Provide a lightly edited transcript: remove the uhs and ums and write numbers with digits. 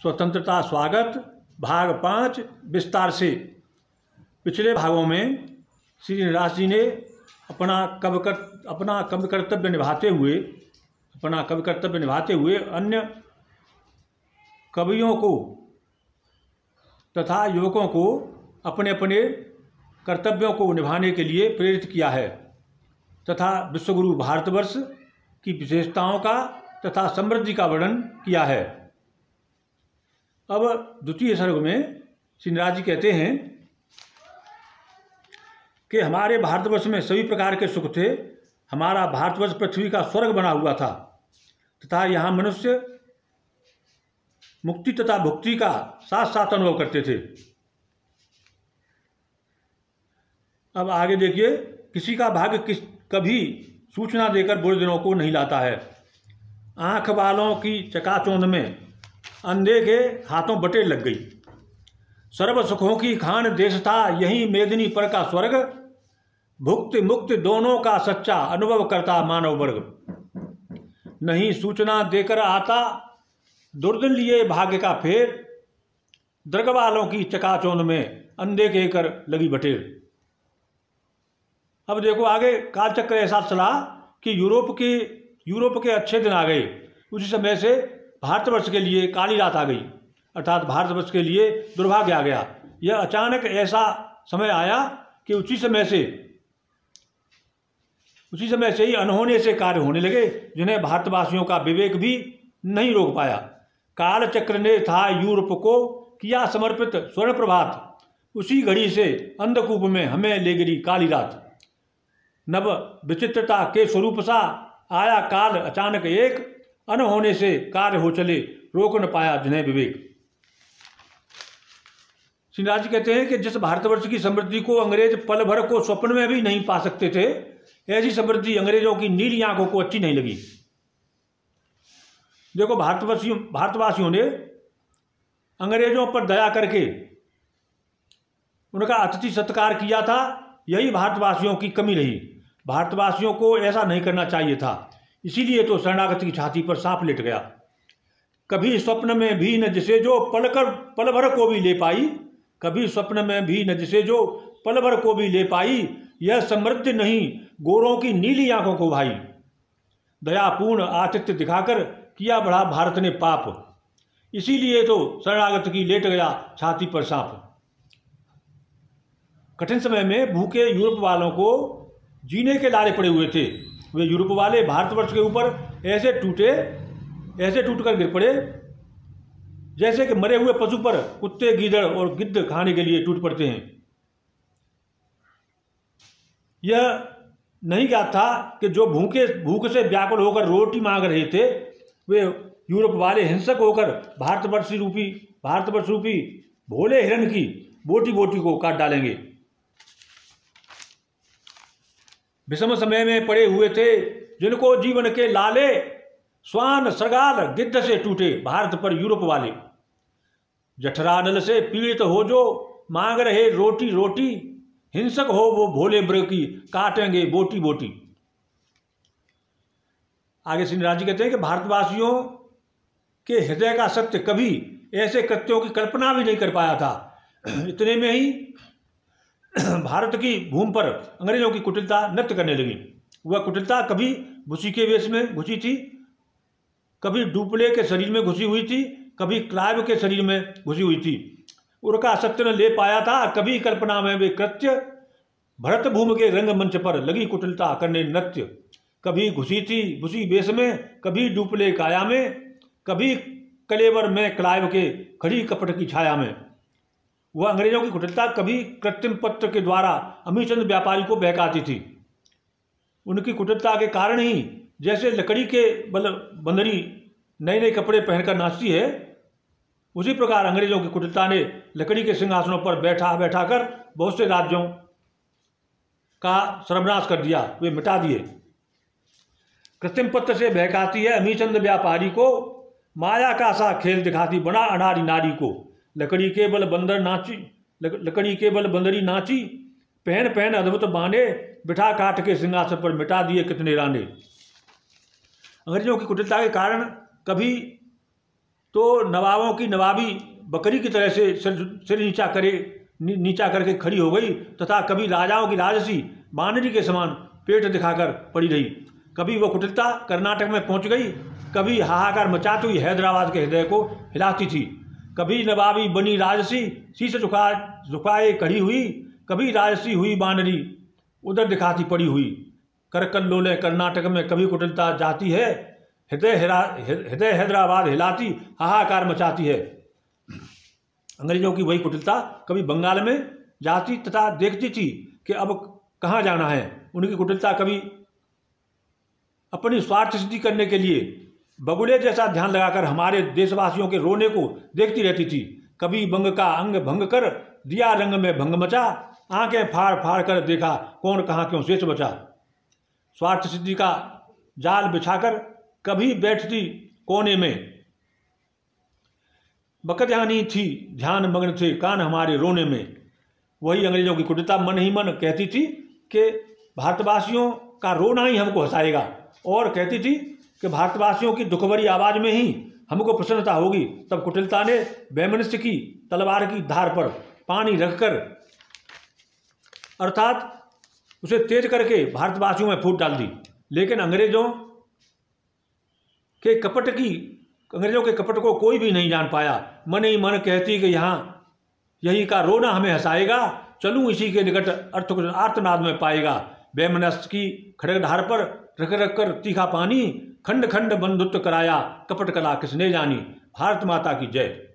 स्वतंत्रता स्वागत भाग 5 विस्तार से। पिछले भागों में श्री नटराज जी ने अपना कवि कर्तव्य निभाते हुए अन्य कवियों को तथा युवकों को अपने अपने कर्तव्यों को निभाने के लिए प्रेरित किया है तथा विश्वगुरु भारतवर्ष की विशेषताओं का तथा समृद्धि का वर्णन किया है। अब द्वितीय सर्ग में श्री नटराज जी कहते हैं कि हमारे भारतवर्ष में सभी प्रकार के सुख थे। हमारा भारतवर्ष पृथ्वी का स्वर्ग बना हुआ था तथा यहाँ मनुष्य मुक्ति तथा भुक्ति का साथ साथ अनुभव करते थे। अब आगे देखिए, किसी का भाग्य कभी सूचना देकर बुरे दिनों को नहीं लाता है। आंख वालों की चकाचौंध में अंधे के हाथों बटेर लग गई। सर्व सुखों की खान देश था यही मेदिनी पर का स्वर्ग। भुक्त मुक्त दोनों का सच्चा अनुभव करता मानव वर्ग। नहीं सूचना देकर आता दुर्दिन लिए भाग्य का फेर। दर्ग वालों की चकाचौंध में अंधे के कर लगी बटेर। अब देखो आगे कालचक्र ऐसा चला कि यूरोप के अच्छे दिन आ गए। उसी समय से भारतवर्ष के लिए काली रात आ गई, अर्थात भारतवर्ष के लिए दुर्भाग्य आ गया। यह अचानक ऐसा समय आया कि उसी समय से ही अनहोने से कार्य होने लगे जिन्हें भारतवासियों का विवेक भी नहीं रोक पाया। कालचक्र ने था यूरोप को किया समर्पित स्वर्ण प्रभात। उसी घड़ी से अंधकूप में हमें ले गिरी काली रात। नव विचित्रता के स्वरूप सा आया काल अचानक एक। अनहोने से कार्य हो चले रोक न पाया जिन्हें विवेक। श्री नटराज जी कहते हैं कि जिस भारतवर्ष की समृद्धि को अंग्रेज पल भर को स्वप्न में भी नहीं पा सकते थे, ऐसी समृद्धि अंग्रेजों की नीली आंखों को अच्छी नहीं लगी। देखो, भारतवासियों ने अंग्रेजों पर दया करके उनका अतिथि सत्कार किया था। यही भारतवासियों की कमी रही। भारतवासियों को ऐसा नहीं करना चाहिए था। इसीलिए तो शरणागत की छाती पर सांप लेट गया। कभी स्वप्न में भी न जिसे जो पल भर को भी ले पाई। कभी स्वप्न में भी न जिसे जो पल भर को भी ले पाई। यह समृद्धि नहीं गोरों की नीली आंखों को भाई। दयापूर्ण आतिथ्य दिखाकर किया बढ़ा भारत ने पाप। इसीलिए तो शरणागत की लेट गया छाती पर सांप। कठिन समय में भूखे यूरोप वालों को जीने के लारे पड़े हुए थे। वे यूरोप वाले भारतवर्ष के ऊपर ऐसे टूटकर गिर पड़े जैसे कि मरे हुए पशु पर कुत्ते गीदड़ और गिद्ध खाने के लिए टूट पड़ते हैं। यह नहीं ज्ञात था कि जो भूख से व्याकुल होकर रोटी मांग रहे थे, वे यूरोप वाले हिंसक होकर भारतवर्ष रूपी भोले हिरण की बोटी बोटी को काट डालेंगे। विषम समय में पड़े हुए थे जिनको जीवन के लाले। स्वान सगाल गिद्ध से टूटे भारत पर यूरोप वाले। जठरानल से पीड़ित हो जो मांग रहे रोटी रोटी। हिंसक हो वो भोले मृग की काटेंगे बोटी बोटी। आगे श्री नटराज जी कहते हैं कि भारतवासियों के हृदय का सत्य कभी ऐसे कृत्यों की कल्पना भी नहीं कर पाया था। इतने में ही भारत की भूमि पर अंग्रेजों की कुटिलता नृत्य करने लगी। वह कुटिलता कभी भूसी के वेश में घुसी थी, कभी डुप्ले के शरीर में घुसी हुई थी, कभी क्लाइव के शरीर में घुसी हुई थी। उनका सत्य न ले पाया था कभी कल्पना में वे कृत्य। भरत भूमि के रंगमंच पर लगी कुटिलता करने नृत्य। कभी घुसी थी भूसी वेश में, कभी डुप्ले काया में, कभी कलेवर में क्लाइव के खड़ी कपट की छाया में। वह अंग्रेजों की कुटिलता कभी कृत्रिम पत्र के द्वारा अमीचंद व्यापारी को बहकाती थी। उनकी कुटिलता के कारण ही जैसे लकड़ी के बल बंदरी नए नए कपड़े पहनकर नाचती है, उसी प्रकार अंग्रेजों की कुटिलता ने लकड़ी के सिंहासनों पर बैठा कर बहुत से राज्यों का सर्वनाश कर दिया, वे मिटा दिए। कृत्रिम पत्र से बहकाती है अमीचंद व्यापारी को। माया का सा खेल दिखाती बना अनारी नारी को। लकड़ी के बल बंदरी नाची। पहन अद्भुत बाने। बिठा काट के सिंहासन पर मिटा दिए कितने राने। अंग्रेजों की कुटिलता के कारण कभी तो नवाबों की नवाबी बकरी की तरह से सिर नीचा करके खड़ी हो गई तथा कभी राजाओं की राजसी बानरी के समान पेट दिखाकर पड़ी रही। कभी वो कुटिलता कर्नाटक में पहुंच गई, कभी हाहाकार मचाती हुई हैदराबाद के हृदय को हिलाती थी। कभी नवाबी बनी राजसी शीश झुकाए खड़ी हुई, कभी राजसी हुई बानरी उधर दिखाती पड़ी हुई। करकल्लोले कर्नाटक में कभी कुटिलता जाती है, हृदय हैदराबाद हिलाती हाहाकार मचाती है। अंग्रेजों की वही कुटिलता कभी बंगाल में जाती तथा देखती थी कि अब कहाँ जाना है। उनकी कुटिलता कभी अपनी स्वार्थ सिद्धि करने के लिए बगुले जैसा ध्यान लगाकर हमारे देशवासियों के रोने को देखती रहती थी। कभी बंग का अंग भंग कर दिया रंग में भंग मचा, आंखें फाड़ फाड़ कर देखा कौन कहाँ क्यों शेष बचा। स्वार्थ सिद्धि का जाल बिछाकर कभी बैठती कोने में, बकध्यानी थी ध्यान मग्न थे कान हमारे रोने में। वही अंग्रेजों की कुटिलता मन ही मन कहती थी कि भारतवासियों का रोना ही हमको हंसाएगा, और कहती थी कि भारतवासियों की दुखभरी आवाज में ही हमको प्रसन्नता होगी। तब कुटिलता ने वैमनस्य की तलवार की धार पर पानी रखकर अर्थात उसे तेज करके भारतवासियों में फूट डाल दी। लेकिन अंग्रेजों के कपट को कोई भी नहीं जान पाया। मन ही मन कहती कि यहाँ यही का रोना हमें हंसाएगा, चलूँ इसी के निकट आर्तनाद में पाएगा। वैमनस्य की खड़गधार पर रख रख कर तीखा पानी, खंड खंड बंधुत्व कराया, कपट कला किसने जानी। भारत माता की जय।